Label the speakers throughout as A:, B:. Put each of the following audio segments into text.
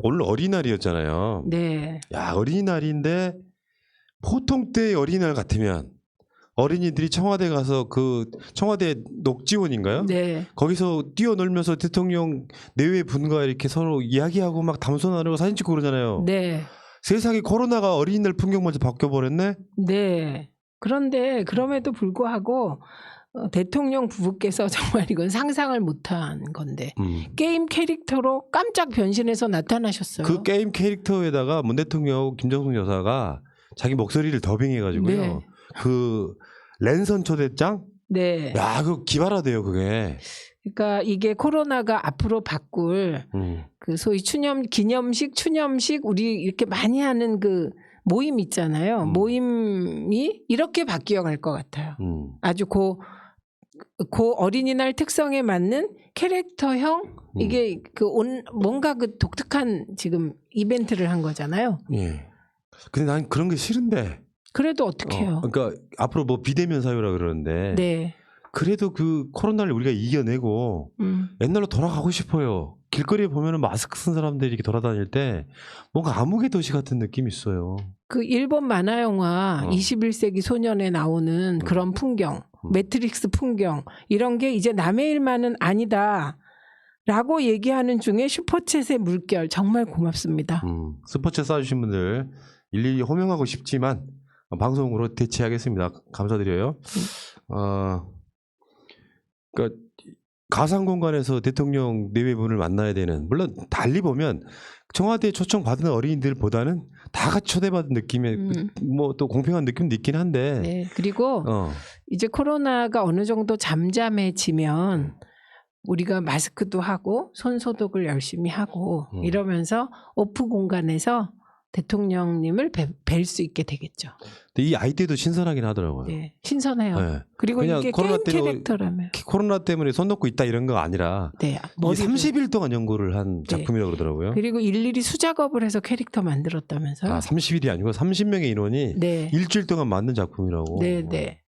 A: 오늘 어린이날이었잖아요.
B: 네.
A: 야, 어린이날인데 보통 때의 어린이날 같으면 어린이들이 청와대 가서 그 청와대 녹지원인가요?
B: 네.
A: 거기서 뛰어놀면서 대통령 내외 분과 이렇게 서로 이야기하고 막 담소 나누고 사진 찍고 그러잖아요.
B: 네.
A: 세상에 코로나가 어린이날 풍경마저 바뀌어버렸네.
B: 네. 그런데 그럼에도 불구하고 대통령 부부께서 정말 이건 상상을 못한 건데 게임 캐릭터로 깜짝 변신해서 나타나셨어요.
A: 그 게임 캐릭터에다가 문 대통령 김정숙 여사가 자기 목소리를 더빙해가지고요.
B: 네.
A: 그 랜선 초대장?
B: 네.
A: 야, 그거 기발하대요, 그게.
B: 그러니까 이게 코로나가 앞으로 바꿀 그 소위 기념식, 추념식 우리 이렇게 많이 하는 그 모임 있잖아요. 모임이 이렇게 바뀌어 갈 것 같아요. 아주 그 어린이날 특성에 맞는 캐릭터형 이게 뭔가 그 독특한 지금 이벤트를 한 거잖아요.
A: 예. 근데 난 그런 게 싫은데.
B: 그래도 어떡해요.
A: 그러니까 앞으로 뭐 비대면 사회라 그러는데.
B: 네.
A: 그래도 그 코로나를 우리가 이겨내고 옛날로 돌아가고 싶어요. 길거리에 보면은 마스크 쓴 사람들이 이렇게 돌아다닐 때 뭔가 암흑의 도시 같은 느낌이 있어요. 그
B: 일본 만화 영화 21세기 소년에 나오는 그런 풍경, 매트릭스 풍경 이런 게 이제 남의 일만은 아니다. 라고 얘기하는 중에 슈퍼챗의 물결 정말 고맙습니다.
A: 슈퍼챗 쏴주신 분들 일일이 호명하고 싶지만 방송으로 대체하겠습니다. 감사드려요. 그러니까 가상 공간에서 대통령 내외분을 만나야 되는, 물론 달리 보면 청와대 초청 받은 어린이들보다는 다 같이 초대받은 느낌의 뭐 또 공평한 느낌도 있긴 한데.
B: 네, 그리고 이제 코로나가 어느 정도 잠잠해지면 우리가 마스크도 하고 손 소독을 열심히 하고 이러면서 오프 공간에서 대통령님을 뵐 수 있게 되겠죠.
A: 근데 이 아이디어도 신선하긴 하더라고요.
B: 네, 신선해요. 네. 그리고
A: 그냥
B: 이게 게임 캐릭터라면
A: 코로나 때문에 손 놓고 있다 이런 거 아니라
B: 네,
A: 30일 동안 연구를 한 작품이라고 그러더라고요.
B: 그리고 일일이 수작업을 해서 캐릭터 만들었다면서요.
A: 30일이 아니고 30명의 인원이 일주일 동안 만든 작품이라고.
B: 네.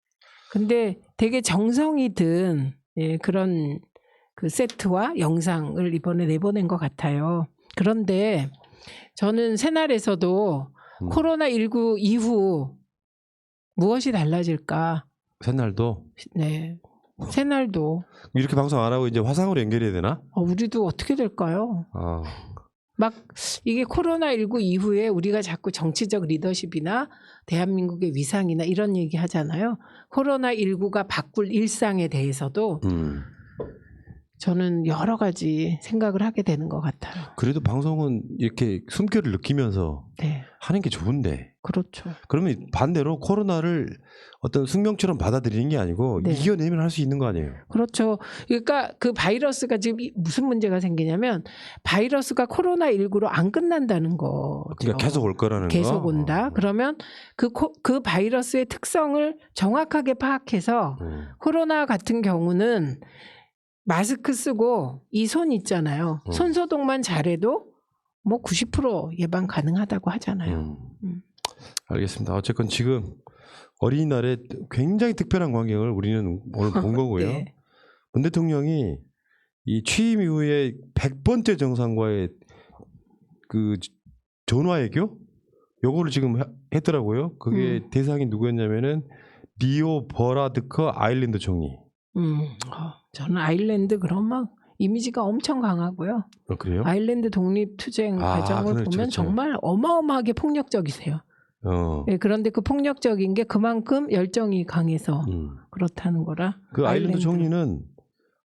B: 근데 되게 정성이 든 그런 그 세트와 영상을 이번에 내보낸 것 같아요. 그런데 저는 새날에서도 코로나19 이후 무엇이 달라질까?
A: 새날도?
B: 네. 새날도.
A: 이렇게 방송 안 하고 이제 화상으로 연결해야 되나?
B: 우리도 어떻게 될까요? 막 이게 코로나19 이후에 우리가 자꾸 정치적 리더십이나 대한민국의 위상이나 이런 얘기 하잖아요. 코로나19가 바꿀 일상에 대해서도 저는 여러 가지 생각을 하게 되는 것 같아요.
A: 그래도 방송은 이렇게 숨결을 느끼면서 하는 게 좋은데.
B: 그렇죠.
A: 그러면 반대로 코로나를 어떤 숙명처럼 받아들이는 게 아니고 이겨내면 할 수 있는 거 아니에요?
B: 그렇죠. 그러니까 그 바이러스가 지금 무슨 문제가 생기냐면 바이러스가 코로나19로 안 끝난다는 거죠.
A: 그러니까 계속 올 거라는 거.
B: 계속 온다. 그러면 그 바이러스의 특성을 정확하게 파악해서 코로나 같은 경우는 마스크 쓰고 이 손 있잖아요. 손 소독만 잘해도 뭐 90% 예방 가능하다고 하잖아요.
A: 알겠습니다. 어쨌건 지금 어린이날에 굉장히 특별한 광경을 우리는 오늘 본 거고요. 문 대통령이 이 취임 이후에 100번째 정상과의 그 전화 외교? 요거를 지금 했더라고요. 그게 대상이 누구였냐면은 리오 버라드커 아일랜드 총리.
B: 저는 아일랜드 그런 막 이미지가 엄청 강하고요.
A: 그래요?
B: 아일랜드 독립투쟁 과정을 보면 정말 어마어마하게 폭력적이세요. 네, 그런데 그 폭력적인 게 그만큼 열정이 강해서 그렇다는 거라.
A: 그 아일랜드 총리는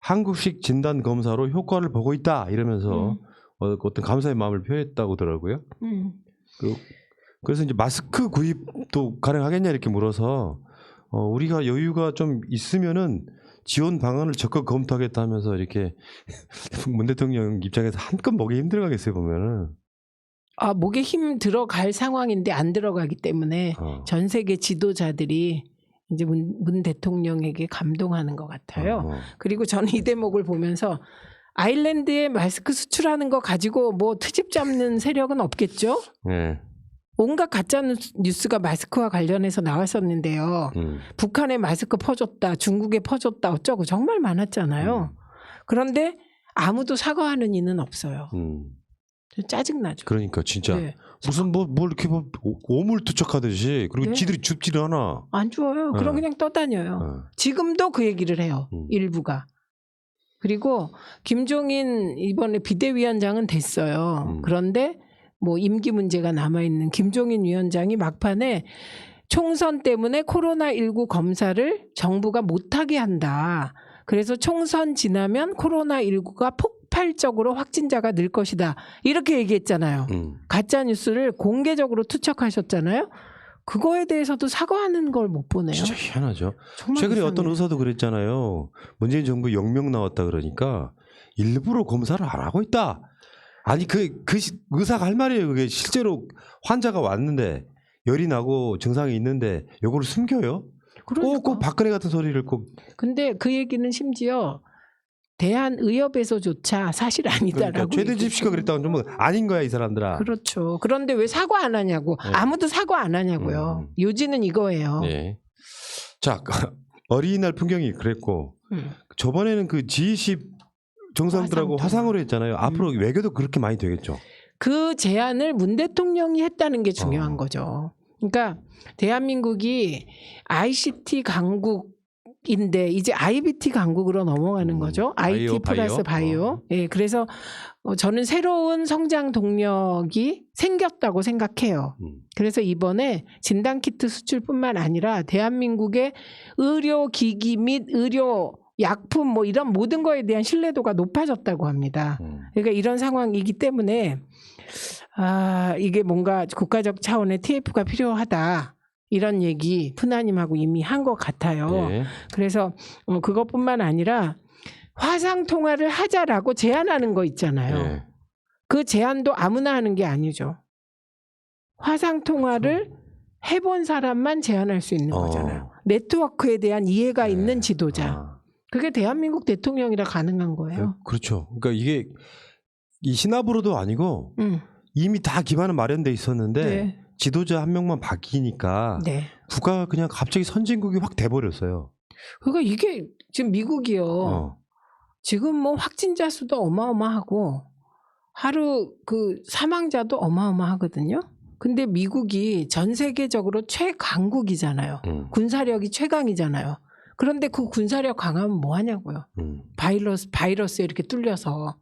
A: 한국식 진단 검사로 효과를 보고 있다 이러면서 어떤 감사의 마음을 표했다고 하더라고요. 그래서 이제 마스크 구입도 가능하겠냐 이렇게 물어서 우리가 여유가 좀 있으면은 지원 방안을 적극 검토하겠다 하면서 이렇게 문 대통령 입장에서 한껏 목에 힘들어가겠어요 보면은.
B: 목에 힘 들어갈 상황인데 안 들어가기 때문에 전 세계 지도자들이 이제 문 대통령에게 감동하는 것 같아요. 그리고 저는 이 대목을 보면서 아일랜드에 마스크 수출하는 거 가지고 뭐 트집 잡는 세력은 없겠죠? 네. 온갖 가짜 뉴스가 마스크와 관련해서 나왔었는데요. 북한에 마스크 퍼줬다, 중국에 퍼줬다 어쩌고 정말 많았잖아요. 그런데 아무도 사과하는 이는 없어요. 짜증나죠.
A: 그러니까 진짜
B: 네.
A: 무슨 뭘 이렇게 뭐 오물투척하듯이 그리고
B: 네.
A: 지들이 줍지를 않아.
B: 안 좋아요. 그럼
A: 네.
B: 그냥 떠다녀요. 지금도 그 얘기를 해요. 일부가. 그리고 김종인 이번에 비대위원장은 됐어요. 그런데 뭐 임기 문제가 남아있는 김종인 위원장이 막판에 총선 때문에 코로나19 검사를 정부가 못하게 한다. 그래서 총선 지나면 코로나19가 폭발적으로 확진자가 늘 것이다. 이렇게 얘기했잖아요. 가짜 뉴스를 공개적으로 투척하셨잖아요. 그거에 대해서도 사과하는 걸 못 보네요.
A: 진짜 희한하죠.
B: 정말
A: 최근에
B: 이상해요.
A: 어떤 의사도 그랬잖아요. 문재인 정부 영명 나왔다 그러니까 일부러 검사를 안 하고 있다. 아니 그 의사가 할 말이에요. 그게 실제로 환자가 왔는데 열이 나고 증상이 있는데 요거를 숨겨요?
B: 그러니까.
A: 꼭 박근혜 같은 소리를 꼭.
B: 근데 그 얘기는 심지어 대한의협에서조차 사실 아니다라고.
A: 그러니까 최대집 씨가 그랬다고 좀 아닌 거야 이 사람들아.
B: 그렇죠. 그런데 왜 사과 안 하냐고.
A: 네.
B: 아무도 사과 안 하냐고요. 요지는 이거예요.
A: 네. 자 어린이날 풍경이 그랬고 저번에는 그 G20 정상들하고 화상으로 했잖아요. 앞으로 외교도 그렇게 많이 되겠죠.
B: 그 제안을 문 대통령이 했다는 게 중요한 거죠. 그러니까 대한민국이 ICT 강국인데 이제 IBT 강국으로 넘어가는 거죠. IT 플러스 바이오. 예, 그래서 저는 새로운 성장 동력이 생겼다고 생각해요. 그래서 이번에 진단키트 수출뿐만 아니라 대한민국의 의료기기 및 의료 약품 뭐 이런 모든 거에 대한 신뢰도가 높아졌다고 합니다. 그러니까 이런 상황이기 때문에 이게 뭔가 국가적 차원의 TF가 필요하다. 이런 얘기 푸나님하고 이미 한 것 같아요.
A: 네.
B: 그래서 그것뿐만 아니라 화상 통화를 하자라고 제안하는 거 있잖아요.
A: 네.
B: 그 제안도 아무나 하는 게 아니죠. 화상 통화를 해본 사람만 제안할 수 있는 거잖아요. 네트워크에 대한 이해가 있는 지도자. 그게 대한민국 대통령이라 가능한 거예요.
A: 그렇죠. 그러니까 이게 이 신압으로도 아니고 이미 다 기반은 마련돼 있었는데
B: 네.
A: 지도자 한 명만 바뀌니까
B: 네.
A: 국가가 그냥 갑자기 선진국이 확 돼버렸어요.
B: 그러니까 이게 지금 미국이요. 지금 뭐 확진자 수도 어마어마하고 하루 그 사망자도 어마어마하거든요. 근데 미국이 전 세계적으로 최강국이잖아요. 군사력이 최강이잖아요. 그런데 그 군사력 강하면 뭐 하냐고요. 바이러스에 이렇게 뚫려서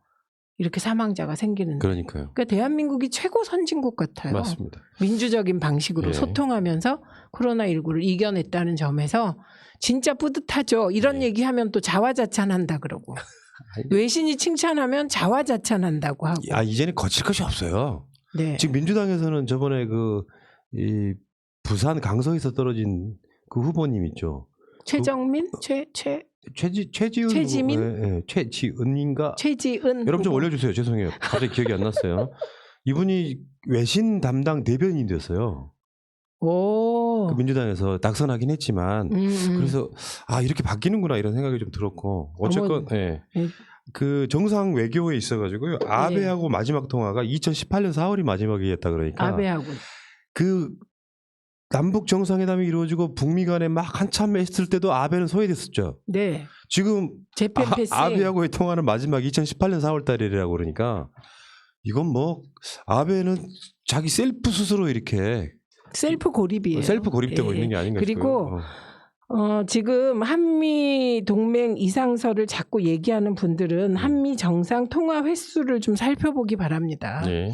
B: 이렇게 사망자가 생기는데.
A: 그러니까요.
B: 그러니까 대한민국이 최고 선진국 같아요.
A: 맞습니다.
B: 민주적인 방식으로 소통하면서 코로나19를 이겨냈다는 점에서 진짜 뿌듯하죠. 이런 얘기하면 또 자화자찬한다 그러고. 외신이 칭찬하면 자화자찬한다고 하고.
A: 이제는 거칠 것이 없어요.
B: 네.
A: 지금 민주당에서는 저번에 이 부산 강서에서 떨어진 그 후보님 있죠.
B: 최정민? 최지민?
A: 네, 최지은인가?
B: 최지은.
A: 여러분 좀 올려주세요. 죄송해요. 갑자기 기억이 안 났어요. 이분이 외신 담당 대변인이 됐어요.
B: 오.
A: 그 민주당에서 낙선하긴 했지만 그래서 이렇게 바뀌는구나 이런 생각이 좀 들었고 어쨌건 그 정상 외교에 있어가지고요. 아베하고 마지막 통화가 2018년 4월이 마지막이었다 그러니까
B: 아베하고
A: 그 남북 정상회담이 이루어지고 북미 간에 막 한참 했을 때도 아베는 소외됐었죠.
B: 네.
A: 지금
B: 재팬 패스.
A: 아베하고의 통화는 마지막 2018년 4월 달이라고 그러니까 이건 뭐 아베는 자기 셀프 스스로 이렇게
B: 셀프 고립이에요.
A: 셀프 고립되고 있는 게 아닌가 싶어요.
B: 그리고 지금 한미 동맹 이상설을 자꾸 얘기하는 분들은 한미 정상 통화 횟수를 좀 살펴보기 바랍니다.
A: 네.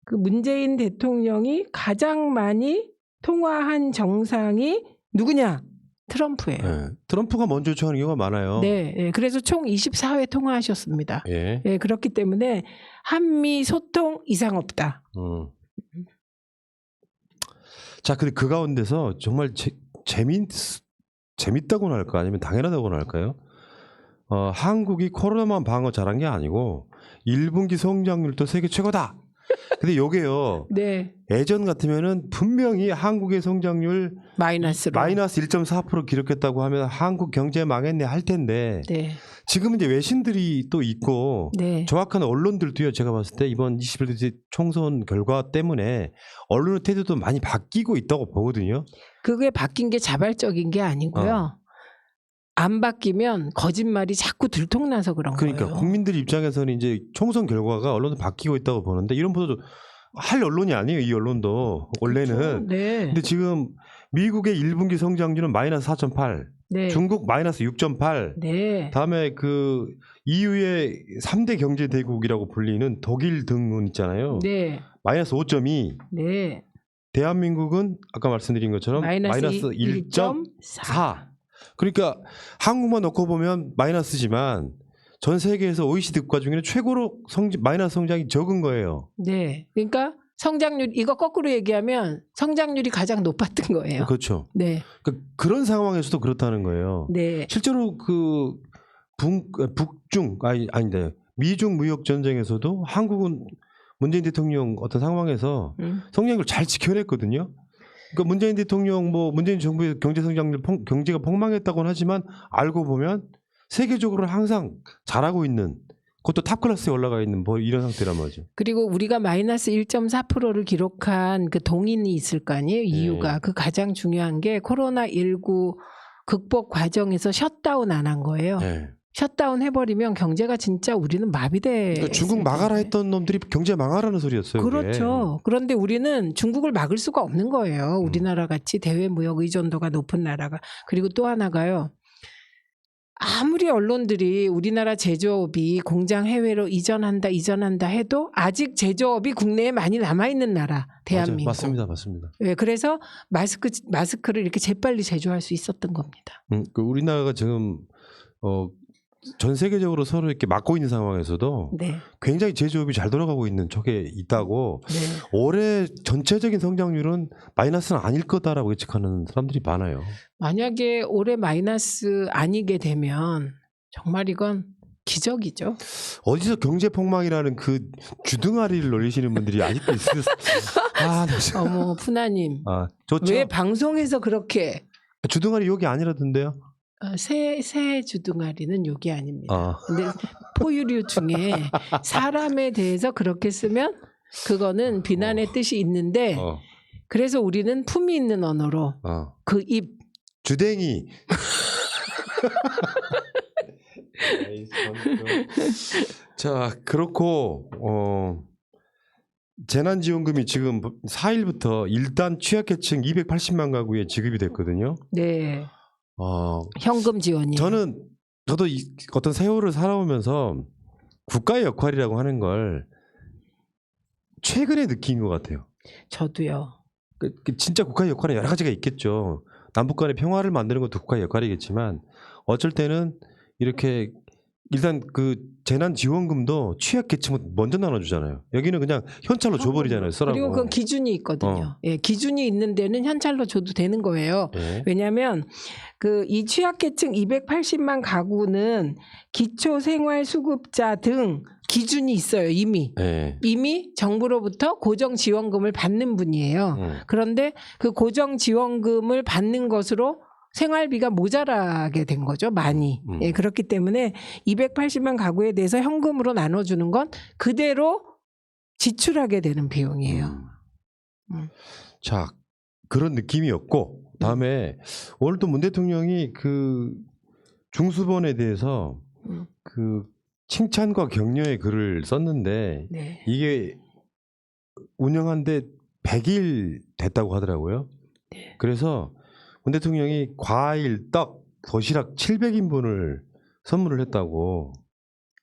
B: 그 문재인 대통령이 가장 많이 통화한 정상이 누구냐? 트럼프예요.
A: 네. 트럼프가 먼저 요청하는 경우가 많아요.
B: 네, 그래서 총 24회 통화하셨습니다.
A: 예.
B: 네, 그렇기 때문에 한미 소통 이상 없다.
A: 자, 근데 그 가운데서 정말 재밌다고나 할까 아니면 당연하다고나 할까요? 한국이 코로나만 방어 잘한 게 아니고 1분기 성장률도 세계 최고다. 근데 요게요.
B: 네.
A: 예전 같으면은 분명히 한국의 성장률
B: 마이너스
A: 1.4% 기록했다고 하면 한국 경제 망했네 할 텐데
B: 네.
A: 지금 이제 외신들이 또 있고
B: 네.
A: 정확한 언론들도요. 제가 봤을 때 이번 21대 총선 결과 때문에 언론의 태도도 많이 바뀌고 있다고 보거든요.
B: 그게 바뀐 게 자발적인 게 아니고요. 안 바뀌면 거짓말이 자꾸 들통나서 그런
A: 그러니까
B: 거예요.
A: 국민들 입장에서는 이제 총선 결과가 언론도 바뀌고 있다고 보는데 이런 보도도 할 언론이 아니에요. 이 언론도 원래는.
B: 그렇죠? 네.
A: 근데 지금 미국의 1분기 성장률은 마이너스 4.8,
B: 네.
A: 중국 마이너스 6.8.
B: 네.
A: 다음에 그 EU의 3대 경제 대국이라고 불리는 독일 등은 있잖아요.
B: 네.
A: 마이너스 5.2.
B: 네.
A: 대한민국은 아까 말씀드린 것처럼 마이너스 1.4. 그러니까 한국만 놓고 보면 마이너스지만 전 세계에서 OECD 국가 중에는 최고로 마이너스 성장이 적은 거예요.
B: 네. 그러니까 성장률 이거 거꾸로 얘기하면 성장률이 가장 높았던 거예요.
A: 그렇죠.
B: 네.
A: 그런 상황에서도 그렇다는 거예요.
B: 네.
A: 실제로 그 아닌데 미중 무역 전쟁에서도 한국은 문재인 대통령 어떤 상황에서 성장률을 잘 지켜냈거든요. 그러니까 문재인 대통령 문재인 정부의 경제 성장률 경제가 폭망했다고는 하지만 알고 보면 세계적으로 항상 잘하고 있는 그것도 탑 클래스에 올라가 있는 이런 상태란 말이죠.
B: 그리고 우리가 마이너스 1.4%를 기록한 그 동인이 있을 거 아니에요. 이유가 그 가장 중요한 게 코로나19 극복 과정에서 셧다운 안 한 거예요.
A: 네.
B: 셧다운 해버리면 경제가 진짜 우리는 마비돼.
A: 그러니까 중국 막아라 했던 놈들이 경제 망하라는 소리였어요.
B: 그렇죠. 그런데 우리는 중국을 막을 수가 없는 거예요. 우리나라 같이 대외 무역 의존도가 높은 나라가. 그리고 또 하나가요. 아무리 언론들이 우리나라 제조업이 공장 해외로 이전한다 해도 아직 제조업이 국내에 많이 남아있는 나라 대한민국.
A: 맞습니다. 맞습니다.
B: 네, 그래서 마스크를 이렇게 재빨리 제조할 수 있었던 겁니다.
A: 우리나라가 지금 전 세계적으로 서로 이렇게 막고 있는 상황에서도
B: 네.
A: 굉장히 제조업이 잘 돌아가고 있는 쪽에 있다고
B: 네.
A: 올해 전체적인 성장률은 마이너스는 아닐 거다라고 예측하는 사람들이 많아요.
B: 만약에 올해 마이너스 아니게 되면 정말 이건 기적이죠.
A: 어디서 경제폭망이라는 그 주둥아리를 놀리시는 분들이 아직도 있어요.
B: 어머 푸나님.
A: 좋죠.
B: 왜 방송에서 그렇게.
A: 주둥아리 욕이 아니라던데요?
B: 새 주둥아리는 욕이 아닙니다. 근데 포유류 중에 사람에 대해서 그렇게 쓰면 그거는 비난의 뜻이 있는데 그래서 우리는 품이 있는 언어로 그 입
A: 주댕이 자 그렇고 재난지원금이 지금 4일부터 일단 취약계층 280만 가구에 지급이 됐거든요.
B: 네. 현금 지원이.
A: 저도 어떤 세월을 살아오면서 국가의 역할이라고 하는 걸 최근에 느낀 것 같아요.
B: 저도요.
A: 진짜 국가의 역할은 여러 가지가 있겠죠. 남북 간의 평화를 만드는 것도 국가의 역할이겠지만 어쩔 때는 이렇게 일단 그 재난지원금도 취약계층은 먼저 나눠주잖아요. 여기는 그냥 현찰로 줘버리잖아요. 쓰라고.
B: 그리고 그건 기준이 있거든요. 예, 기준이 있는 데는 현찰로 줘도 되는 거예요.
A: 네.
B: 왜냐하면 이 취약계층 280만 가구는 기초생활수급자 등 기준이 있어요. 이미.
A: 네.
B: 이미 정부로부터 고정지원금을 받는 분이에요. 그런데 그 고정지원금을 받는 것으로 생활비가 모자라게 된 거죠. 많이. 예, 그렇기 때문에 280만 가구에 대해서 현금으로 나눠주는 건 그대로 지출하게 되는 비용이에요.
A: 자, 그런 느낌이었고 다음에 오늘 또 문 대통령이 그 중수본에 대해서 그 칭찬과 격려의 글을 썼는데
B: 네.
A: 이게 운영한 데 100일 됐다고 하더라고요.
B: 네.
A: 그래서 문 대통령이 과일, 떡, 도시락 700인분을 선물을 했다고.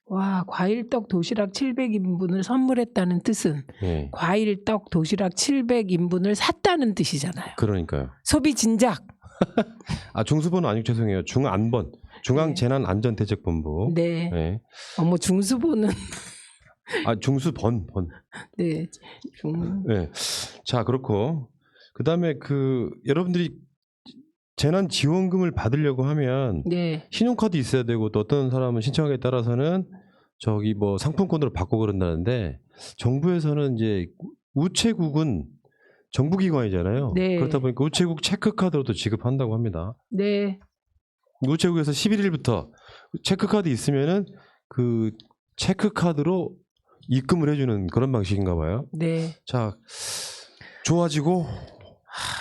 B: 와, 과일, 떡, 도시락 700인분을 선물했다는 뜻은
A: 네.
B: 과일, 떡, 도시락 700인분을 샀다는 뜻이잖아요.
A: 그러니까요.
B: 소비 진작.
A: 중수본은 아니고 죄송해요. 중안본, 중앙재난안전대책본부.
B: 네.
A: 네.
B: 어머 중수본은.
A: 중수본.
B: 네.
A: 네. 자 그렇고 그 다음에 여러분들이 재난지원금을 받으려고 하면
B: 네.
A: 신용카드 있어야 되고 또 어떤 사람은 신청하기에 따라서는 상품권으로 받고 그런다는데 정부에서는 이제 우체국은 정부기관이잖아요.
B: 네.
A: 그렇다 보니까 우체국 체크카드로도 지급한다고 합니다.
B: 네.
A: 우체국에서 11일부터 체크카드 있으면은 그 체크카드로 입금을 해주는 그런 방식인가 봐요.
B: 네.
A: 자, 좋아지고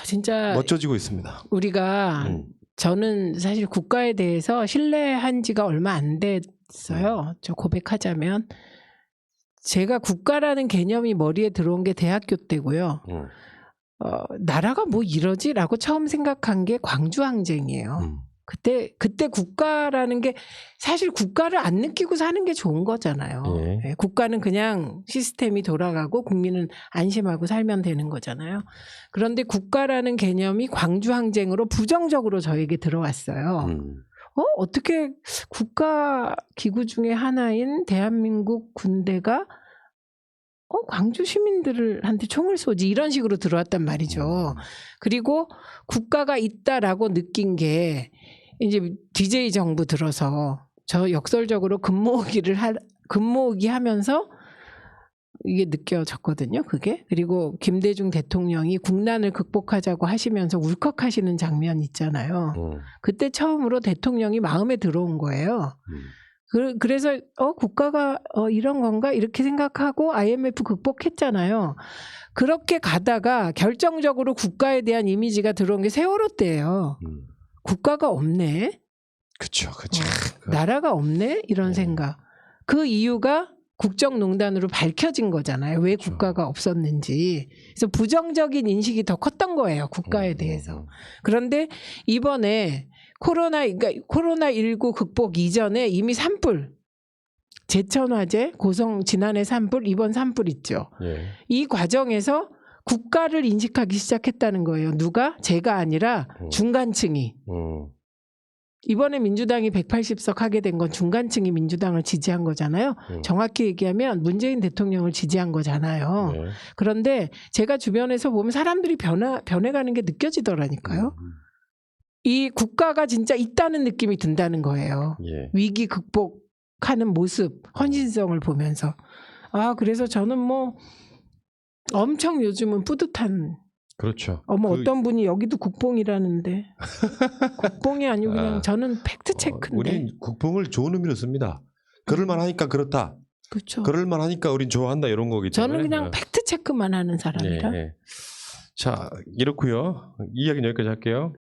B: 진짜
A: 멋져지고 있습니다.
B: 우리가 저는 사실 국가에 대해서 신뢰한 지가 얼마 안 됐어요. 저 고백하자면 제가 국가라는 개념이 머리에 들어온 게 대학교 때고요. 나라가 뭐 이러지라고 처음 생각한 게 광주항쟁이에요. 그때 국가라는 게 사실 국가를 안 느끼고 사는 게 좋은 거잖아요. 네, 국가는 그냥 시스템이 돌아가고 국민은 안심하고 살면 되는 거잖아요. 그런데 국가라는 개념이 광주항쟁으로 부정적으로 저에게 들어왔어요. 어떻게 국가 기구 중에 하나인 대한민국 군대가 광주 시민들한테 총을 쏘지 이런 식으로 들어왔단 말이죠. 그리고 국가가 있다라고 느낀 게 이제 DJ 정부 들어서 저 역설적으로 근무오기 하면서 이게 느껴졌거든요. 그게. 그리고 김대중 대통령이 국난을 극복하자고 하시면서 울컥하시는 장면 있잖아요. 그때 처음으로 대통령이 마음에 들어온 거예요. 그래서 국가가 이런 건가 이렇게 생각하고 IMF 극복했잖아요. 그렇게 가다가 결정적으로 국가에 대한 이미지가 들어온 게 세월호 때예요. 국가가 없네.
A: 그렇죠.
B: 나라가 없네 이런 생각. 그 이유가 국정농단으로 밝혀진 거잖아요. 왜 국가가 없었는지. 그래서 부정적인 인식이 더 컸던 거예요. 국가에 대해서. 그런데 이번에 코로나19 극복 이전에 이미 산불, 제천화재, 고성 지난해 산불, 이번 산불 있죠. 이 과정에서 국가를 인식하기 시작했다는 거예요. 누가? 제가 아니라 중간층이. 이번에 민주당이 180석 하게 된 건 중간층이 민주당을 지지한 거잖아요. 정확히 얘기하면 문재인 대통령을 지지한 거잖아요. 그런데 제가 주변에서 보면 사람들이 변해가는 게 느껴지더라니까요. 이 국가가 진짜 있다는 느낌이 든다는 거예요. 위기 극복하는 모습, 헌신성을 보면서. 그래서 저는 뭐 엄청 요즘은 뿌듯한.
A: 그렇죠.
B: 어떤 분이 여기도 국뽕이라는데 국뽕이 아니고 그냥 저는 팩트 체크인데.
A: 우린 국뽕을 좋은 의미로 씁니다. 그럴만 하니까 그렇다.
B: 그렇죠.
A: 그럴만 하니까 우린 좋아한다 이런 거기 때문에.
B: 저는 그냥 팩트 체크만 하는 사람이라.
A: 자, 이렇고요. 이 이야기는 여기까지 할게요.